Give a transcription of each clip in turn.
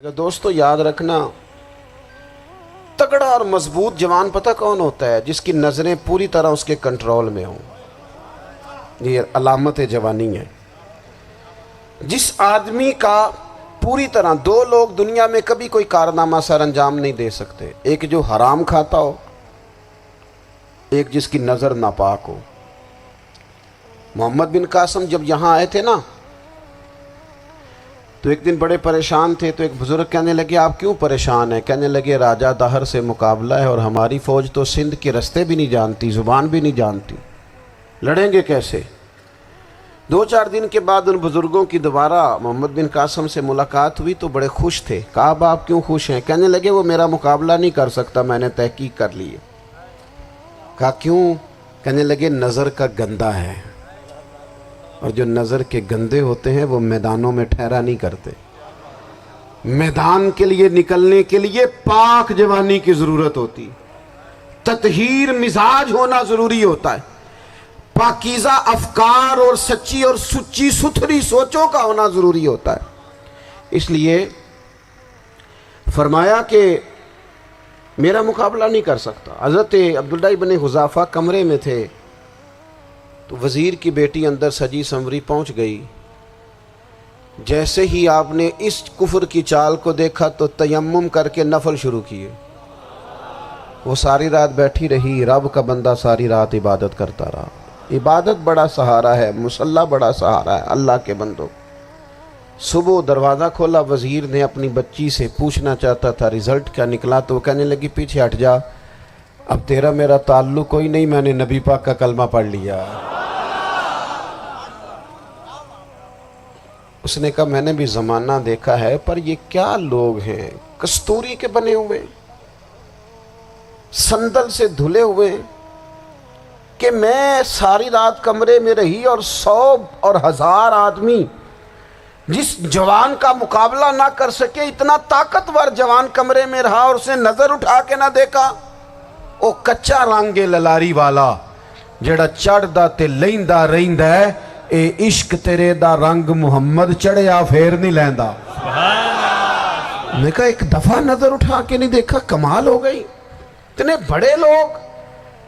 دوستو یاد رکھنا، تگڑا اور مضبوط جوان پتہ کون ہوتا ہے؟ جس کی نظریں پوری طرح اس کے کنٹرول میں ہوں۔ یہ علامت جوانی ہے۔ جس آدمی کا پوری طرح، دو لوگ دنیا میں کبھی کوئی کارنامہ سر انجام نہیں دے سکتے، ایک جو حرام کھاتا ہو، ایک جس کی نظر ناپاک ہو۔ محمد بن قاسم جب یہاں آئے تھے نا، تو ایک دن بڑے پریشان تھے، تو ایک بزرگ کہنے لگے آپ کیوں پریشان ہیں؟ کہنے لگے راجہ دہر سے مقابلہ ہے اور ہماری فوج تو سندھ کے رستے بھی نہیں جانتی، زبان بھی نہیں جانتی، لڑیں گے کیسے؟ دو چار دن کے بعد ان بزرگوں کی دوبارہ محمد بن قاسم سے ملاقات ہوئی تو بڑے خوش تھے۔ کہا اب آپ کیوں خوش ہیں؟ کہنے لگے وہ میرا مقابلہ نہیں کر سکتا، میں نے تحقیق کر لی ہے۔ کہا کیوں؟ کہنے لگے نظر کا گندہ ہے، اور جو نظر کے گندے ہوتے ہیں وہ میدانوں میں ٹھہرا نہیں کرتے۔ میدان کے لیے نکلنے کے لیے پاک جوانی کی ضرورت ہوتی، تطہیر مزاج ہونا ضروری ہوتا ہے، پاکیزہ افکار اور سچی اور سچی ستھری سوچوں کا ہونا ضروری ہوتا ہے۔ اس لیے فرمایا کہ میرا مقابلہ نہیں کر سکتا۔ حضرت عبداللہ ابن حذافہ کمرے میں تھے، تو وزیر کی بیٹی اندر سجی سنوری پہنچ گئی۔ جیسے ہی آپ نے اس کفر کی چال کو دیکھا تو تیمم کر کے نفل شروع کیے۔ وہ ساری رات بیٹھی رہی، رب کا بندہ ساری رات عبادت کرتا رہا۔ عبادت بڑا سہارا ہے، مصلی بڑا سہارا ہے اللہ کے بندوں۔ صبح دروازہ کھولا، وزیر نے اپنی بچی سے پوچھنا چاہتا تھا رزلٹ کیا نکلا، تو وہ کہنے لگی پیچھے ہٹ جا، اب تیرا میرا تعلق کوئی نہیں، میں نے نبی پاک کا کلمہ پڑھ لیا۔ اس نے کہا میں نے بھی زمانہ دیکھا ہے، پر یہ کیا لوگ ہیں، کستوری کے بنے ہوئے، سندل سے دھلے ہوئے، کہ میں ساری رات کمرے میں رہی اور 100 اور 1000 آدمی جس جوان کا مقابلہ نہ کر سکے، اتنا طاقتور جوان کمرے میں رہا اور اس نے نظر اٹھا کے نہ دیکھا۔ او کچا رنگ للاری والا جڑا چڑھدا تے لیندا رہندا ہے، اے عشق تیرے دا رنگ محمد چڑھیا پھر نہیں لیندا۔ میں کہا ایک دفعہ نظر اٹھا کے نہیں دیکھا، کمال ہو گئی۔ اتنے بڑے لوگ،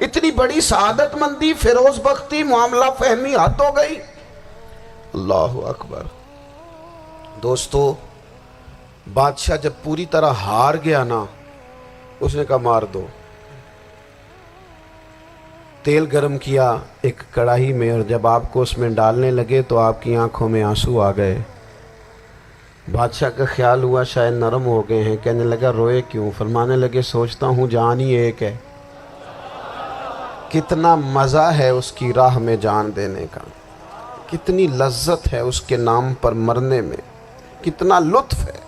اتنی بڑی سعادت مندی، فیروز بختی، معاملہ فہمی حد ہو گئی۔ اللہ اکبر۔ دوستو بادشاہ جب پوری طرح ہار گیا نا، اس نے کہا مار دو۔ تیل گرم کیا ایک کڑاہی میں، اور جب آپ کو اس میں ڈالنے لگے تو آپ کی آنکھوں میں آنسو آ گئے۔ بادشاہ کا خیال ہوا شاید نرم ہو گئے ہیں، کہنے لگا روئے کیوں؟ فرمانے لگے سوچتا ہوں جان ہی ایک ہے، کتنا مزہ ہے اس کی راہ میں جان دینے کا، کتنی لذت ہے اس کے نام پر مرنے میں، کتنا لطف ہے۔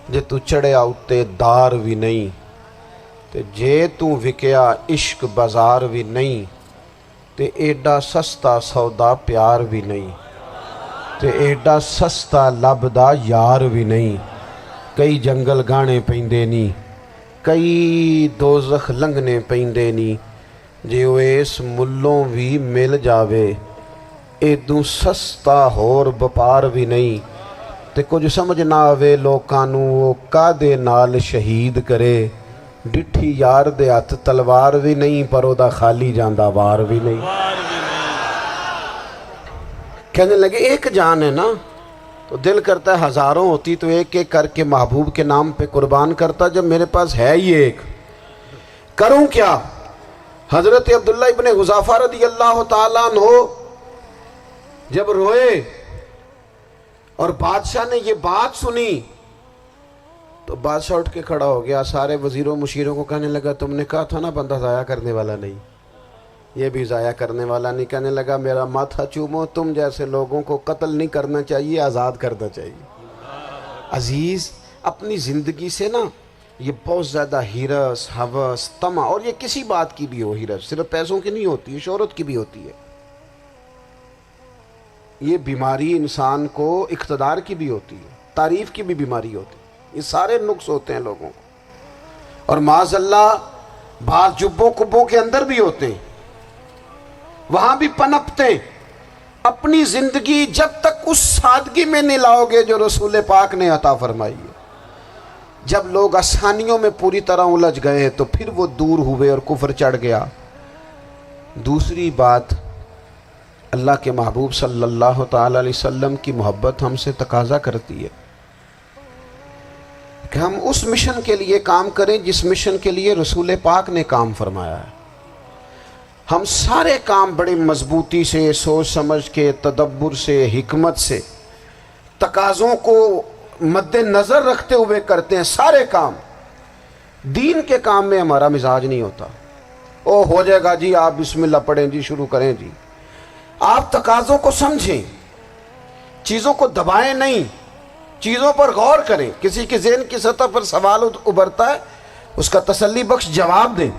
جے تو چڑھیا اتے دار بھی نہیں، تے جے تو وکیا عشق بازار بھی نہیں، تے ایڈا سستا سودا پیار بھی نہیں، تے ایڈا سستا لبدا یار بھی نہیں۔ کئی جنگل گانے پیندے نہیں، کئی دوزخ لنگنے پیندے نہیں، جے وہ اس ملوں بھی مل جاوے، ایدوں سستا ہور بپار بھی نہیں۔ تے کچھ سمجھ نہ آوے لوکاں نوں وہ کادے نال شہید کرے، ڈٹھی یار دے ہاتھ تلوار بھی نہیں، پر او دا خالی جاندہ وار بھی نہیں۔ کہنے لگے ایک جان ہے نا، تو دل کرتا ہے ہزاروں ہوتی تو ایک ایک کر کے محبوب کے نام پہ قربان کرتا، جب میرے پاس ہے ہی ایک، کروں کیا؟ حضرت عبداللہ ابن حذافہ رضی اللہ تعالیٰ عنہ جب روئے اور بادشاہ نے یہ بات سنی، تو بادشاہ اٹھ کے کھڑا ہو گیا، سارے وزیروں مشیروں کو کہنے لگا تم نے کہا تھا نا بندہ ضائع کرنے والا نہیں، یہ بھی ضائع کرنے والا نہیں۔ کہنے لگا میرا ماتھا چومو، تم جیسے لوگوں کو قتل نہیں کرنا چاہیے، آزاد کرنا چاہیے۔ عزیز اپنی زندگی سے نا یہ بہت زیادہ ہرس، ہوس، طمع، اور یہ کسی بات کی بھی ہو، ہرس صرف پیسوں کی نہیں ہوتی ہے، شہرت کی بھی ہوتی ہے، یہ بیماری انسان کو اقتدار کی بھی ہوتی ہے، تعریف کی بھی بیماری ہوتی ہے، یہ سارے نقص ہوتے ہیں لوگوں کو، اور معاذ اللہ بعض جبوں کبوں کے اندر بھی ہوتے ہیں، وہاں بھی پنپتے ہیں۔ اپنی زندگی جب تک اس سادگی میں نہیں لاؤ گے جو رسول پاک نے عطا فرمائی ہے، جب لوگ آسانیوں میں پوری طرح الجھ گئے تو پھر وہ دور ہوئے اور کفر چڑھ گیا۔ دوسری بات، اللہ کے محبوب صلی اللہ تعالی علیہ وسلم کی محبت ہم سے تقاضا کرتی ہے کہ ہم اس مشن کے لیے کام کریں جس مشن کے لیے رسول پاک نے کام فرمایا ہے۔ ہم سارے کام بڑے مضبوطی سے، سوچ سمجھ کے، تدبر سے، حکمت سے، تقاضوں کو مد نظر رکھتے ہوئے کرتے ہیں سارے کام۔ دین کے کام میں ہمارا مزاج نہیں ہوتا، او ہو جائے گا جی، آپ بسم اللہ پڑھیں جی، شروع کریں جی۔ آپ تقاضوں کو سمجھیں، چیزوں کو دبائیں نہیں، چیزوں پر غور کریں۔ کسی کے ذہن کی سطح پر سوال ابھرتا ہے، اس کا تسلی بخش جواب دیں۔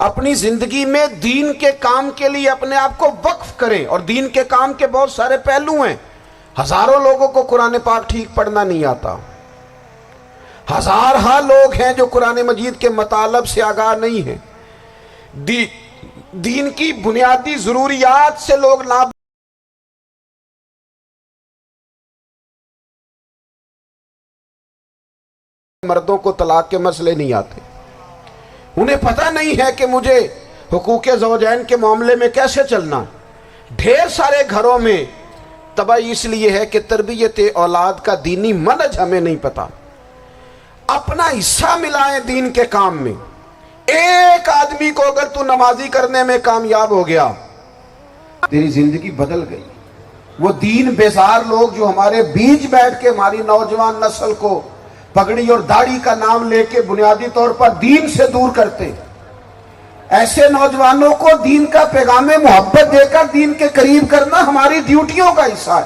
اپنی زندگی میں دین کے کام کے لیے اپنے آپ کو وقف کریں، اور دین کے کام کے بہت سارے پہلو ہیں۔ ہزاروں لوگوں کو قرآن پاک ٹھیک پڑھنا نہیں آتا، ہزارہ لوگ ہیں جو قرآن مجید کے مطالب سے آگاہ نہیں ہیں، دین کی بنیادی ضروریات سے لوگ مردوں کو طلاق کے مسئلے نہیں آتے، انہیں پتہ نہیں ہے کہ مجھے حقوق زوجین کے معاملے میں کیسے چلنا۔ ڈھیر سارے گھروں میں تباہی اس لیے ہے کہ تربیت اولاد کا دینی منہج ہمیں نہیں پتا۔ اپنا حصہ ملائیں دین کے کام میں۔ ایک آدمی کو اگر تو نمازی کرنے میں کامیاب ہو گیا، تیری زندگی بدل گئی۔ وہ دین بیزار لوگ جو ہمارے بیچ بیٹھ کے ہماری نوجوان نسل کو پگڑی اور داڑھی کا نام لے کے بنیادی طور پر دین سے دور کرتے، ایسے نوجوانوں کو دین کا پیغام محبت دے کر دین کے قریب کرنا ہماری ڈیوٹیوں کا حصہ ہے۔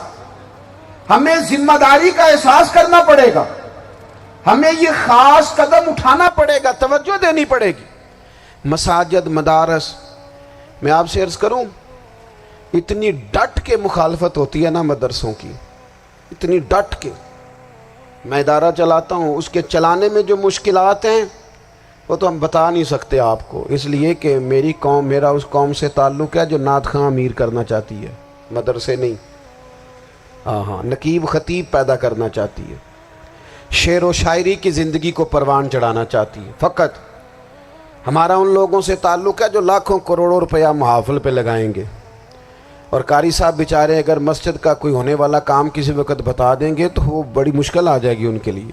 ہمیں ذمہ داری کا احساس کرنا پڑے گا، ہمیں یہ خاص قدم اٹھانا پڑے گا، توجہ دینی پڑے گی۔ مساجد، مدارس، میں آپ سے عرض کروں، اتنی ڈٹ کے مخالفت ہوتی ہے نا مدرسوں کی، اتنی ڈٹ کے۔ میں ادارہ چلاتا ہوں، اس کے چلانے میں جو مشکلات ہیں وہ تو ہم بتا نہیں سکتے آپ کو، اس لیے کہ میری قوم، میرا اس قوم سے تعلق ہے جو نعت خواں امیر کرنا چاہتی ہے، مدرسے نہیں۔ ہاں، نقیب خطیب پیدا کرنا چاہتی ہے، شعر و شاعری کی زندگی کو پروان چڑھانا چاہتی ہے۔ فقط ہمارا ان لوگوں سے تعلق ہے جو لاکھوں کروڑوں روپیہ محافل پہ لگائیں گے، اور قاری صاحب بیچارے اگر مسجد کا کوئی ہونے والا کام کسی وقت بتا دیں گے تو وہ بڑی مشکل آ جائے گی ان کے لیے۔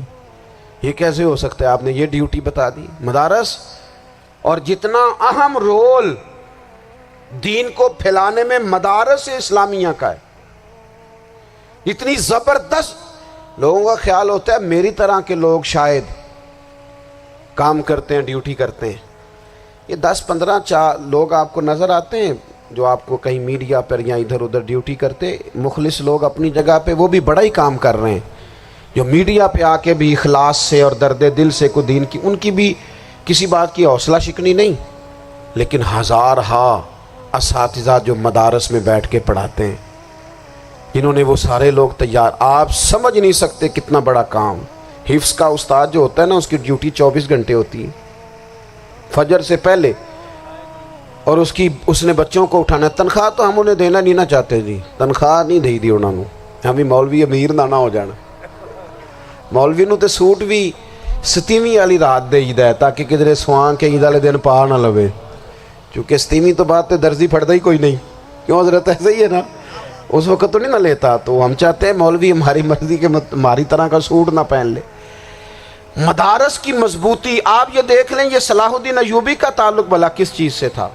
یہ کیسے ہو سکتا ہے، آپ نے یہ ڈیوٹی بتا دی۔ مدارس، اور جتنا اہم رول دین کو پھیلانے میں مدارس اسلامیہ کا ہے، اتنی زبردست، لوگوں کا خیال ہوتا ہے میری طرح کے لوگ شاید کام کرتے ہیں، ڈیوٹی کرتے ہیں۔ یہ 10-15 لوگ آپ کو نظر آتے ہیں جو آپ کو کہیں میڈیا پر یا ادھر ادھر ڈیوٹی کرتے، مخلص لوگ اپنی جگہ پہ، وہ بھی بڑا ہی کام کر رہے ہیں، جو میڈیا پہ آ کے بھی اخلاص سے اور درد دل سے کو دین کی، ان کی بھی کسی بات کی حوصلہ شکنی نہیں۔ لیکن ہزارہ اساتذہ جو مدارس میں بیٹھ کے پڑھاتے ہیں، جنہوں نے وہ سارے لوگ تیار، آپ سمجھ نہیں سکتے کتنا بڑا کام۔ حفظ کا استاد جو ہوتا ہے نا، اس کی ڈیوٹی 24 گھنٹے ہوتی ہے، فجر سے پہلے، اور اس نے بچوں کو اٹھانا۔ تنخواہ تو ہم انہیں دینا نہیں نہ چاہتے جی، تنخواہ نہیں دے دی انہوں نے، ہمیں مولوی امیر نہ ہو جانا۔ مولوی نو تے سوٹ بھی 27ویں والی رات دے ہے تاکہ کدھر سوان کے عید والے دن پا نہ لوے، چونکہ 27ویں تو بات تے درزی پھڑتا ہی کوئی نہیں، کیوں حضرت؟ ایسے ہی ہے نا، اس وقت تو نہیں نہ لیتا، تو ہم چاہتے ہیں مولوی ہماری مرضی کے ہماری طرح کا سوٹ نہ پہن لے۔ مدارس کی مضبوطی، آپ یہ دیکھ لیں، یہ صلاح الدین ایوبی کا تعلق بھلا کس چیز سے تھا؟